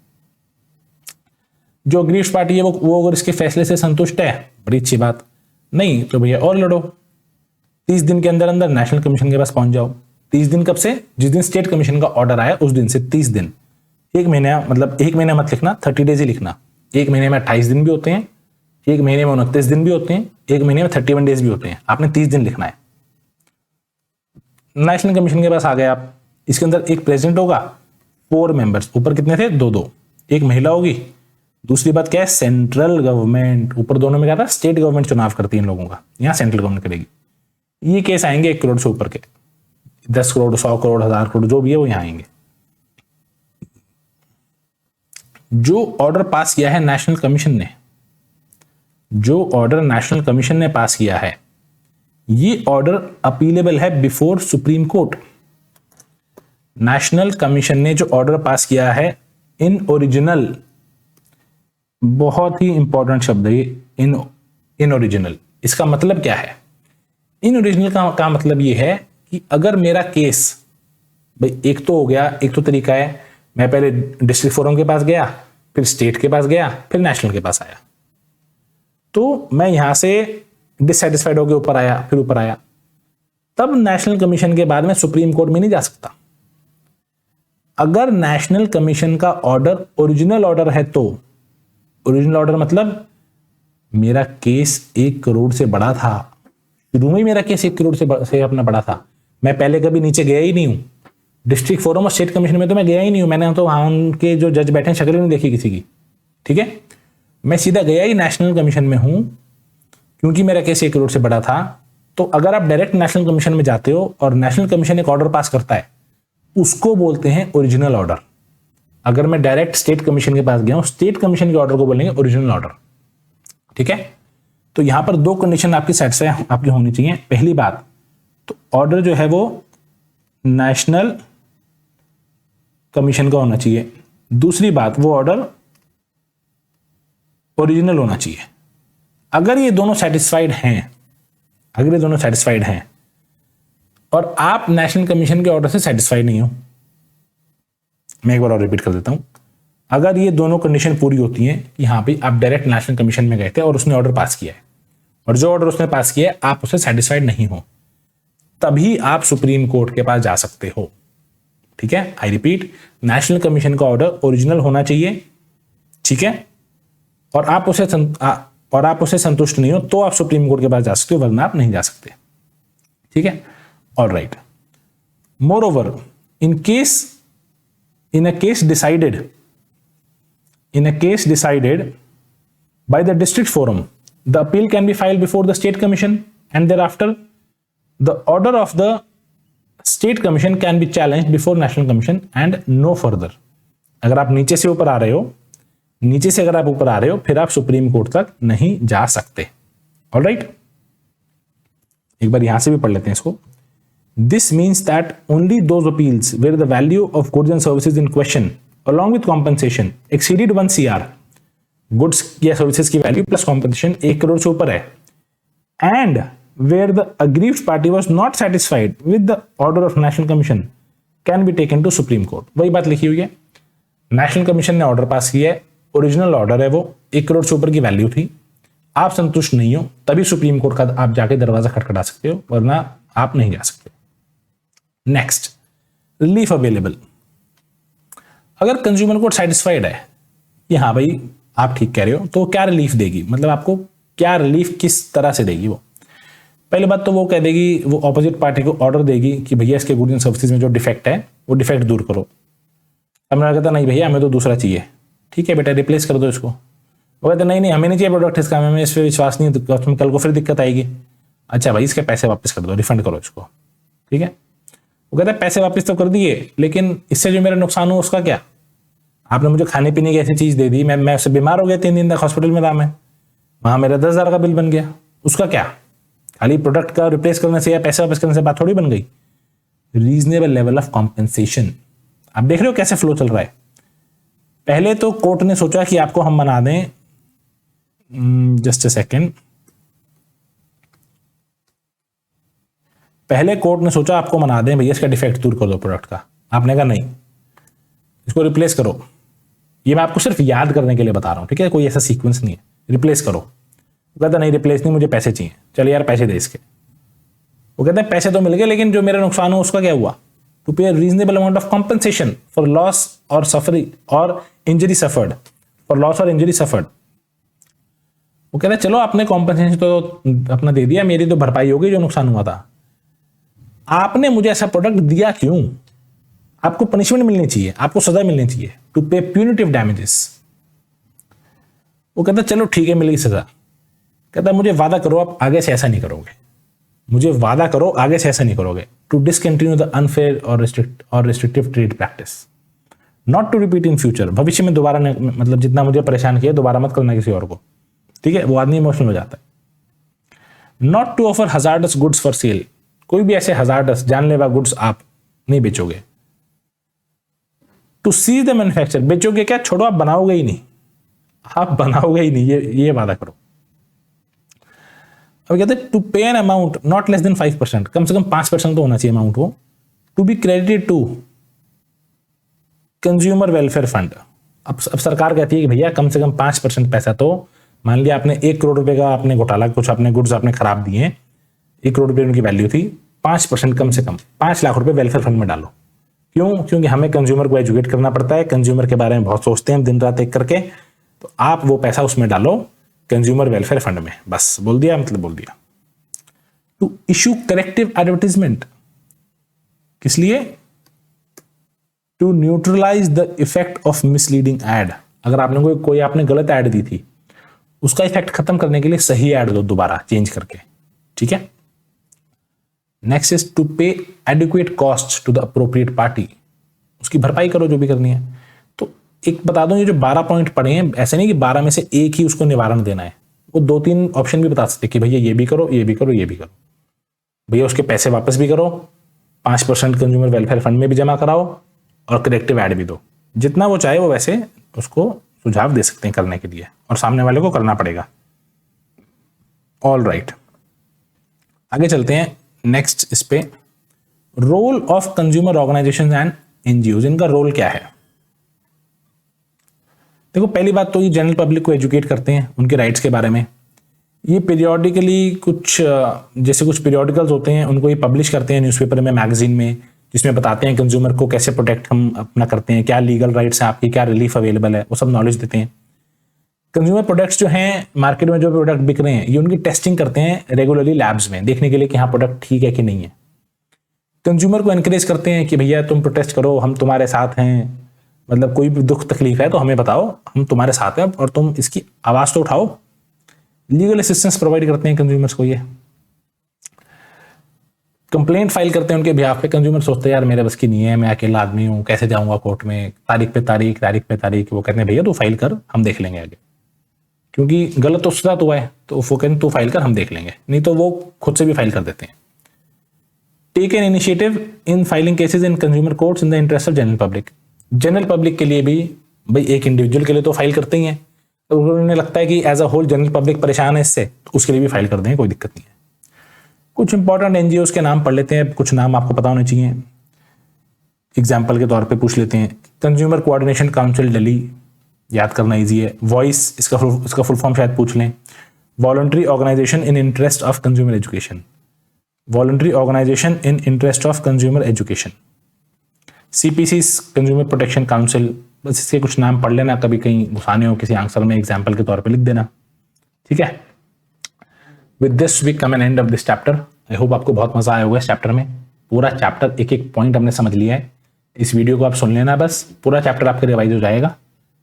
जो अग्रीव्ड पार्टी है वो अगर इसके फैसले से संतुष्ट है बड़ी अच्छी बात, नहीं तो भैया और लड़ो। 30 दिन के अंदर अंदर नेशनल कमीशन के पास पहुंच जाओ। 30 दिन कब से? जिस दिन स्टेट कमीशन का ऑर्डर आया उस दिन से 30 दिन। 1 महीना मतलब 1 महीना मत लिखना, 30 डेज ही लिखना। 1 महीने में 28 दिन भी होते हैं, 1 महीने में 29 दिन भी होते हैं, 1 महीने में 31 डेज भी होते हैं। आपने 30 दिन लिखना है। नेशनल कमीशन के पास आ गए आप। इसके अंदर एक प्रेसिडेंट होगा, 4 मेंबर्स, ऊपर कितने थे? 2-2, एक महिला होगी। दूसरी बात क्या है? सेंट्रल गवर्नमेंट, ऊपर दोनों में क्या था? स्टेट गवर्नमेंट चुनाव करती है इन लोगों का, यहां सेंट्रल गवर्नमेंट करेगी। ये केस आएंगे 1 करोड़ से ऊपर के, 10 करोड़, 100 करोड़, 1000 करोड़ जो भी है वो यहां आएंगे। जो ऑर्डर पास किया है नेशनल कमीशन ने, जो ऑर्डर नेशनल कमीशन ने पास किया है, ये ऑर्डर अपीलेबल है before supreme court. National commission ने जो ऑर्डर पास किया है इन ओरिजिनल, बहुत ही इंपॉर्टेंट शब्द है ये, इन ओरिजिनल। इसका मतलब क्या है? इन ओरिजिनल का मतलब ये है कि अगर मेरा केस, भाई एक तो हो गया, एक तो तरीका है, मैं पहले डिस्ट्रिक्ट फोरम के पास गया, फिर स्टेट के पास गया, फिर नेशनल के पास आया, तो मैं यहां से डिससेटिस्फाइड होकर ऊपर आया, फिर ऊपर आया, तब नेशनल कमीशन के बाद मैं सुप्रीम कोर्ट में नहीं जा सकता। अगर नेशनल कमीशन का ऑर्डर ओरिजिनल ऑर्डर है तो, ओरिजिनल ऑर्डर मतलब मेरा केस 1 करोड़ से बड़ा था, शुरू में ही मेरा केस 1 करोड़ से अपना बड़ा था, मैं पहले कभी नीचे गया ही नहीं हूं। डिस्ट्रिक्ट फोरम और स्टेट कमीशन में तो मैं गया ही नहीं हूं, मैंने तो वहां उनके जो जज बैठे हैं शक्ल नहीं देखी किसी की। ठीक है, मैं सीधा गया ही नेशनल कमीशन में हूं क्योंकि मेरा केस 1 करोड़ से बड़ा था। तो अगर आप डायरेक्ट नेशनल कमीशन में जाते हो और नेशनल कमीशन एक ऑर्डर पास करता है, उसको बोलते हैं ओरिजिनल ऑर्डर। अगर मैं डायरेक्ट स्टेट कमीशन के पास गया हूं, स्टेट कमीशन के ऑर्डर को बोलेंगे ओरिजिनल ऑर्डर। ठीक है, तो यहां पर 2 कंडीशन आपकी सेटिस्फाई आपकी होनी चाहिए। पहली बात तो ऑर्डर जो है वो नेशनल कमीशन का होना चाहिए, दूसरी बात वो ऑर्डर ओरिजिनल होना चाहिए। अगर ये दोनों सेटिस्फाइड हैं, अगर ये दोनों सेटिस्फाइड हैं और आप नेशनल कमीशन के ऑर्डर से सेटिस्फाइड नहीं हो, मैं एक बार और रिपीट कर देता हूं, अगर ये दोनों कंडीशन पूरी होती हैं कि हाँ भाई आप डायरेक्ट नेशनल कमीशन में गए थे और उसने ऑर्डर पास किया है, और जो ऑर्डर उसने पास किया है आप उससे सेटिस्फाइड नहीं हो, तभी आप सुप्रीम कोर्ट के पास जा सकते हो। ठीक है, आई रिपीट, नेशनल कमीशन का ऑर्डर ओरिजिनल होना चाहिए। ठीक है, और आप उसे संतुष्ट नहीं हो तो आप सुप्रीम कोर्ट के पास जा सकते हो, वरना आप नहीं जा सकते। ठीक है, alright. Moreover, in a case decided by the district forum, the appeal can be filed before the state commission and thereafter the order of the state commission can be challenged before national commission and no further। अगर आप नीचे से ऊपर आ रहे हो, नीचे से अगर आप ऊपर आ रहे हो, फिर आप सुप्रीम कोर्ट तक नहीं जा सकते। ऑलराइट, एक बार यहां से भी पढ़ लेते हैं इसको। This means that only those appeals where the value of goods and services in question along with compensation exceeded 1 CR, goods या सर्विसेज की वैल्यू प्लस कॉम्पनसेशन 1 करोड़ से ऊपर है, and where the aggrieved party was not satisfied with the order of national commission can be taken to supreme court. वही बात लिखी हुई है, नेशनल कमीशन ने ऑर्डर पास किया है, ओरिजिनल ऑर्डर है, वो 1 करोड़ से ऊपर की वैल्यू थी, आप संतुष्ट नहीं हो तभी सुप्रीम कोर्ट का आप जाके दरवाजा खटखटा सकते हो, वरना आप नहीं जा सकते। Next, relief available. अगर कंज्यूमर कोर्ट सेटिस्फाइड है कि हाँ भाई आप ठीक कह रहे हो, तो क्या रिलीफ देगी, मतलब आपको क्या रिलीफ किस तरह से देगी। वो पहली बात तो वो कह देगी, वो ऑपोजिट पार्टी को ऑर्डर देगी कि भैया इसके गुड्स एंड सर्विसेज में जो डिफेक्ट है वो डिफेक्ट दूर करो। सामने कहता नहीं भैया हमें तो दूसरा चाहिए, ठीक है बेटा रिप्लेस कर दो इसको। वो कहते नहीं नहीं हमें नहीं चाहिए प्रोडक्ट इसका, हमें इस पर विश्वास नहीं है, तो कल को फिर दिक्कत आएगी। अच्छा भाई इसके पैसे वापस कर दो, रिफंड करो इसको, ठीक है। वो कहता है पैसे वापस तो कर दिए, लेकिन इससे जो मेरा नुकसान हुआ उसका क्या, आपने मुझे खाने पीने की ऐसी चीज दे दी, मैं उससे बीमार हो गया, 3 दिन तक हॉस्पिटल में रहा, मैं वहां मेरा 10,000 का बिल बन गया, उसका क्या। खाली प्रोडक्ट का रिप्लेस करने से या पैसे वापस करने से बात थोड़ी बन गई। रीजनेबल लेवल ऑफ कॉम्पेंसेशन, आप देख रहे हो कैसे फ्लो चल रहा है। पहले तो कोर्ट ने सोचा कि आपको हम बना दें, जस्ट अ सेकेंड, पहले कोर्ट ने सोचा आपको मना दें भैया इसका डिफेक्ट दूर कर दो प्रोडक्ट का, आपने कहा नहीं इसको रिप्लेस करो। ये मैं आपको सिर्फ याद करने के लिए बता रहा हूं, ठीक है, कोई ऐसा सीक्वेंस नहीं है, रिप्लेस करो। वो कहता नहीं रिप्लेस नहीं, मुझे पैसे चाहिए, चलिए यार पैसे दे इसके। वो कहता है पैसे तो मिल गए, लेकिन जो मेरा नुकसान हुआ उसका क्या हुआ, टू पे reasonable amount of compensation for loss और सफरिंग और इंजरी सफर्ड, फॉर लॉस और इंजरी सफर्ड। वो कहता है चलो आपने कॉम्पनसेशन तो अपना दे दिया, मेरी तो भरपाई हो गई जो नुकसान हुआ था, आपने मुझे ऐसा प्रोडक्ट दिया क्यों, आपको पनिशमेंट मिलनी चाहिए, आपको सजा मिलनी चाहिए, टू पे प्यूनिटिव डैमेजेस। वो कहता चलो ठीक है मिल गई सजा। कहता मुझे वादा करो आप आगे से ऐसा नहीं करोगे, मुझे वादा करो आगे से ऐसा नहीं करोगे, टू डिसकंटिन्यू द अनफेयर और restrictive trade practice, not to repeat in future, भविष्य में दोबारा मतलब जितना मुझे परेशान किया दोबारा मत करना किसी और को, ठीक है। वो आदमी इमोशनल हो जाता है। Not to offer hazardous goods for sale, कोई भी ऐसे हजार्डस जानलेवा गुड्स आप नहीं बेचोगे। टू सीज द मैन्युफैक्चर, बेचोगे क्या, छोड़ो आप बनाओगे ही नहीं, आप बनाओगे ही नहीं, ये वादा करो। अब कहते हैं to pay an amount not less than 5%, कम से कम 5% तो होना चाहिए अमाउंट वो, to be credited to consumer welfare fund. अब सरकार कहती है कि भैया कम से कम 5% पैसा तो, मान लिया आपने 1 करोड़ रुपए का आपने घोटाला, कुछ अपने गुड्स आपने खराब दिए, 1 करोड़ रुपए उनकी वैल्यू थी, 5% कम से कम 5 लाख रुपए वेलफेयर फंड में डालो। क्यों, क्योंकि हमें कंज्यूमर को एजुकेट करना पड़ता है, कंज्यूमर के बारे में बहुत सोचते हैं दिन रात एक करके, तो आप वो पैसा उसमें डालो कंज्यूमर वेलफेयर फंड में, बस बोल दिया मतलब बोल दिया। टू इशू करेक्टिव एडवर्टीजमेंट, किस लिए, to neutralise the effect of misleading ad, अगर आपने कोई आपने गलत एड दी थी उसका इफेक्ट खत्म करने के लिए सही एड दो दोबारा चेंज करके, ठीक है। Next is to pay adequate cost to the appropriate party, उसकी भरपाई करो जो भी करनी है। तो एक बता दूं, ये जो 12 पॉइंट पड़े हैं, ऐसे नहीं कि 12 में से एक ही उसको निवारण देना है, वो 2-3 ऑप्शन भी बता सकते कि भैया ये भी करो, ये भी करो, ये भी करो, भैया उसके पैसे वापस भी करो, 5% कंज्यूमर वेलफेयर फंड में भी जमा कराओ और करेक्टिव एड भी दो, जितना वो चाहे वो वैसे उसको सुझाव दे सकते हैं करने के लिए, और सामने वाले को करना पड़ेगा। ऑल राइट, आगे चलते हैं। नेक्स्ट इस पे role of consumer organisation and NGO, इनका रोल क्या है। देखो पहली बात तो ये जनरल पब्लिक को एजुकेट करते हैं उनके राइट्स के बारे में। ये पीरियोडिकली कुछ जैसे कुछ पीरियोडिकल्स होते हैं उनको ये पब्लिश करते हैं न्यूज़पेपर में, मैगजीन में, जिसमें बताते हैं कंज्यूमर को कैसे प्रोटेक्ट हम अपना करते हैं, क्या लीगल राइट्स हैं आपकी, क्या रिलीफ अवेलेबल है, वो सब नॉलेज देते हैं। कंज्यूमर प्रोडक्ट्स जो हैं मार्केट में जो प्रोडक्ट बिक रहे हैं ये उनकी टेस्टिंग करते हैं रेगुलरली लैब्स में, देखने के लिए कि हाँ प्रोडक्ट ठीक है कि नहीं है। कंज्यूमर को एनकरेज करते हैं कि भैया तुम प्रोटेस्ट करो, हम तुम्हारे साथ हैं, मतलब कोई भी दुख तकलीफ है तो हमें बताओ, हम तुम्हारे साथ हैं और तुम इसकी आवाज तो उठाओ। लीगल असिस्टेंस प्रोवाइड करते हैं कंज्यूमर्स को। ये कंप्लेंट फाइल करते हैं उनके बिहाफ पे। कंज्यूमर सोचते हैं यार मेरे बस की नहीं है, मैं अकेला आदमी हूँ, कैसे जाऊंगा कोर्ट में, तारीख पे तारीख। वो कहते हैं भैया तू फाइल कर, हम देख लेंगे आगे, क्योंकि गलत उसके साथ हुआ है, तो वो कहते हैं तू फाइल कर, हम देख लेंगे, नहीं तो वो खुद से भी फाइल कर देते हैं। Take an initiative in filing cases in consumer courts in the interest of general public. General public के लिए भी, भाई एक इंडिविजुअल के लिए तो फाइल करते ही हैं, तो उन्हें लगता है कि as a whole general public परेशान है इससे, तो उसके लिए भी फाइल कर दें, कोई दिक्कत नहीं है। कुछ इंपॉर्टेंट एनजीओज के नाम पढ़ लेते हैं, कुछ नाम आपको पता होने चाहिए, एग्जाम्पल के तौर पे पूछ लेते हैं। कंज्यूमर कोऑर्डिनेशन काउंसिल दिल्ली, याद करना इजी है। वॉइस, इसका फुल फॉर्म शायद पूछ लें। Voluntary organisation in interest of consumer education, voluntary organisation in interest of consumer education. CPC, consumer protection council. बस इसके कुछ नाम पढ़ लेना, कभी कहीं घुसाने हो किसी आंसर में, एग्जाम्पल के तौर पे लिख देना, ठीक है। With this we come an end of this chapter. I hope आपको बहुत मजा आया होगा इस चैप्टर में। पूरा चैप्टर एक एक पॉइंट हमने समझ लिया है। इस वीडियो को आप सुन लेना, बस पूरा चैप्टर आपके रिवाइज हो जाएगा,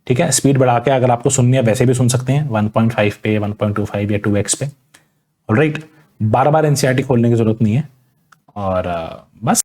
ठीक है। स्पीड बढ़ा के अगर आपको सुननी है वैसे भी सुन सकते हैं, 1.5 पे, 1.25 या 2x पे। ऑलराइट, बार बार एनसीईआरटी खोलने की जरूरत नहीं है। और बस